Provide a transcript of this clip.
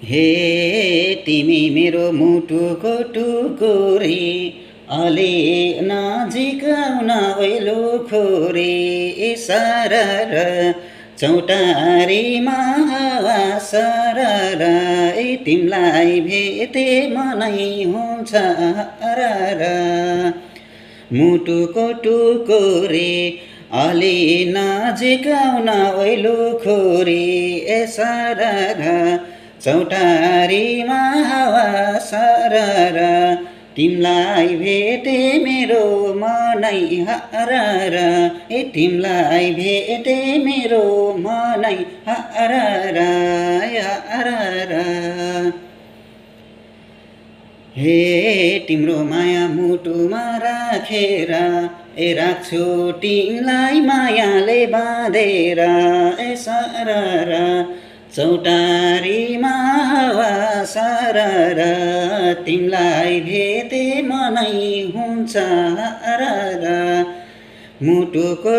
हे तिमी मेरो मुटुको टुकुरी अलि नजिक आउन ओइलो खोरी सरर चौतारीमा हावा सरर तिमीलाई भेटे मनै हुन्छ हरर मुटुको टुकुरी अलि नजिक आउन ओइलो खोरी सरर चौतारीमा हावा सरर तिमीलाई भेटे मेरो मनै हरर तिमीलाई भेटे मेरो मनै हरर हरर हे तिम्रो माया मुटुमा राखेर राख्छु तिमीलाई मायाले बाँधेर सरर चौतारीमा हावा सरर तिमीलाई भेटे मनै हुन्छ हरर मुटुको